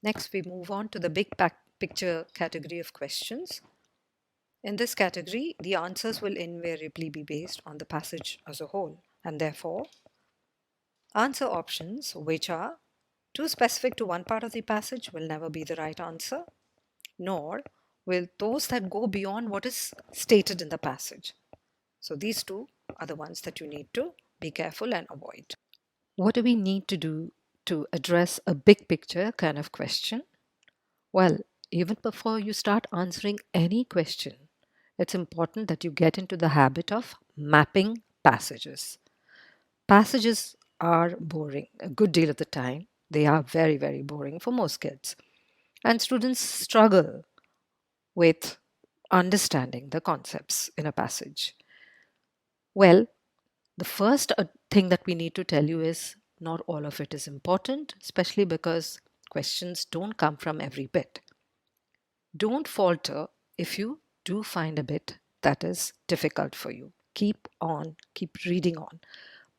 Next, we move on to the big picture category of questions. In this category, the answers will invariably be based on the passage as a whole, and therefore, answer options which are too specific to one part of the passage will never be the right answer, nor will those that go beyond what is stated in the passage. So these two are the ones that you need to be careful and avoid. What do we need to do to address a big picture kind of question? Well, even before you start answering any question, it's important that you get into the habit of mapping passages. Passages are boring a good deal of the time. They are very, very boring for most kids. And students struggle with understanding the concepts in a passage. Well, the first thing that we need to tell you is not all of it is important, especially because questions don't come from every bit. Don't falter if you do find a bit that is difficult for you. Keep on, keep reading on.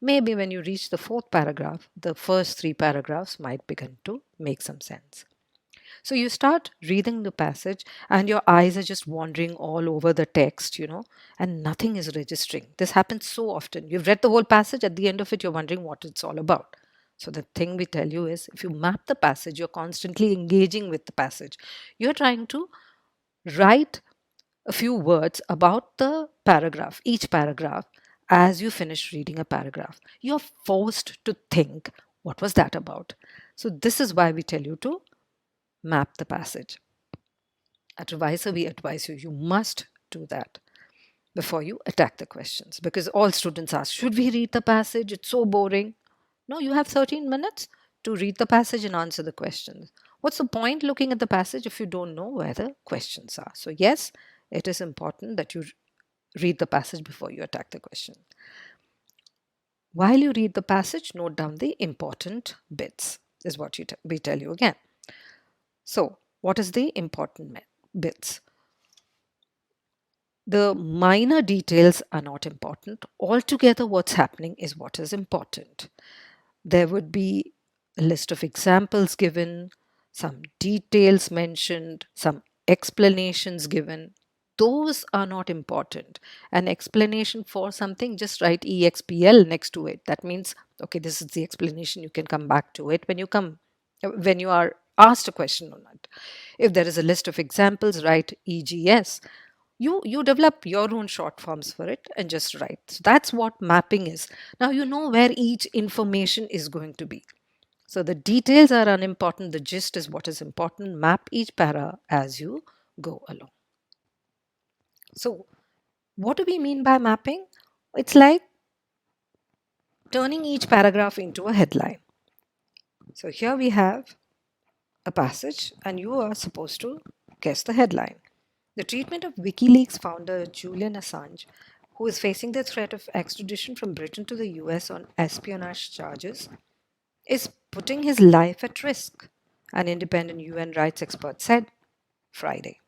Maybe when you reach the fourth paragraph, the first three paragraphs might begin to make some sense. So you start reading the passage and your eyes are just wandering all over the text, and nothing is registering. This happens so often. You've read the whole passage, at the end of it, you're wondering what it's all about. So the thing we tell you is if you map the passage, you're constantly engaging with the passage. You're trying to write a few words about the paragraph, each paragraph, as you finish reading a paragraph. You're forced to think, what was that about? So this is why we tell you to map the passage. At ReWiser, we advise you must do that before you attack the questions, because all students ask, should we read the passage? It's so boring. No, you have 13 minutes to read the passage and answer the questions. What's the point looking at the passage if you don't know where the questions are? So yes, it is important that you read the passage before you attack the question. While you read the passage, note down the important bits, is what we tell you again. So, what is the important bits? The minor details are not important. Altogether, what's happening is what is important. There would be a list of examples given, some details mentioned, some explanations given. Those are not important. An explanation for something, just write EXPL next to it. That means, okay, this is the explanation. You can come back to it when you are asked a question on it. If there is a list of examples, write EGS. You develop your own short forms for it and just write. So that's what mapping is. Now you know where each information is going to be. So the details are unimportant. The gist is what is important. Map each para as you go along. So what do we mean by mapping? It's like turning each paragraph into a headline. So here we have a passage and you are supposed to guess the headline. The treatment of WikiLeaks founder Julian Assange, who is facing the threat of extradition from Britain to the US on espionage charges, is putting his life at risk, an independent UN rights expert said Friday.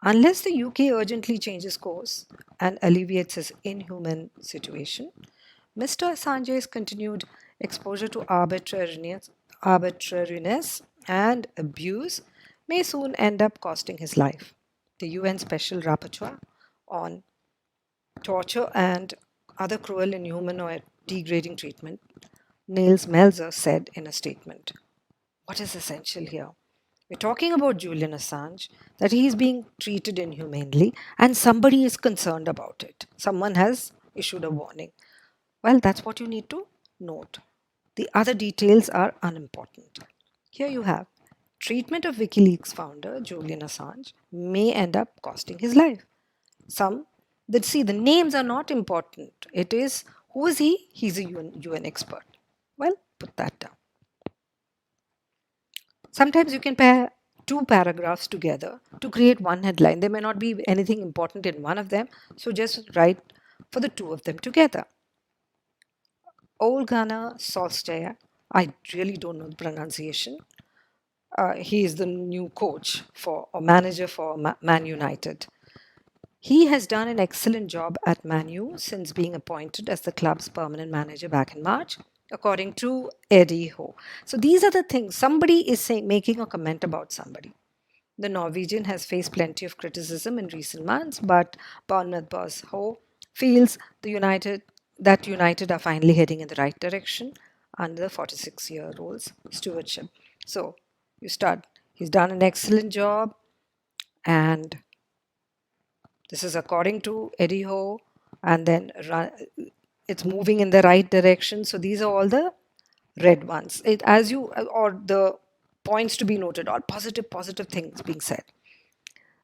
Unless the UK urgently changes course and alleviates his inhuman situation, Mr. Assange's continued exposure to arbitrariness and abuse may soon end up costing his life. The UN Special Rapporteur on torture and other cruel, inhuman, or degrading treatment, Niels Melzer, said in a statement. What is essential here? We're talking about Julian Assange, that he is being treated inhumanely, and somebody is concerned about it. Someone has issued a warning. Well, that's what you need to note. The other details are unimportant. Here you have treatment of WikiLeaks founder Julian Assange may end up costing his life. The names are not important. It is, who is he? He's a UN expert. Well, put that down. Sometimes you can pair two paragraphs together to create one headline. There may not be anything important in one of them, so just write for the two of them together. Olgana Solskjaer, I really don't know the pronunciation. He is the new coach or manager for Man United. He has done an excellent job at Man U since being appointed as the club's permanent manager back in March. according to Eddie Ho. So these are the things. Somebody is saying, making a comment about somebody. The Norwegian has faced plenty of criticism in recent months, but Bournemouth boss Ho feels that United are finally heading in the right direction under the 46-year-old's stewardship. So you start. He's done an excellent job, and this is according to Eddie Ho, and then it's moving in the right direction. So these are all the red ones. Or the points to be noted, all positive things being said.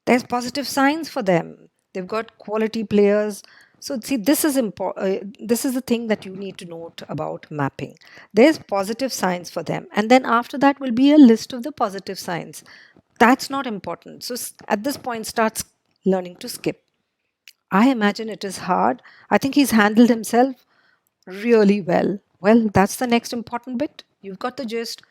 There's positive signs for them. They've got quality players. So see, this is important. This is the thing that you need to note about mapping. There's positive signs for them, and then after that will be a list of the positive signs. That's not important. So at this point, starts learning to skip. I imagine it is hard. I think he's handled himself really well. Well, that's the next important bit. You've got the gist.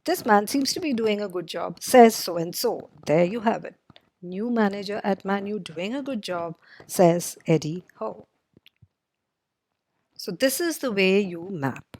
This man seems to be doing a good job, says so and so. There you have it. New manager at Man U doing a good job, says Eddie Howe. So this is the way you map.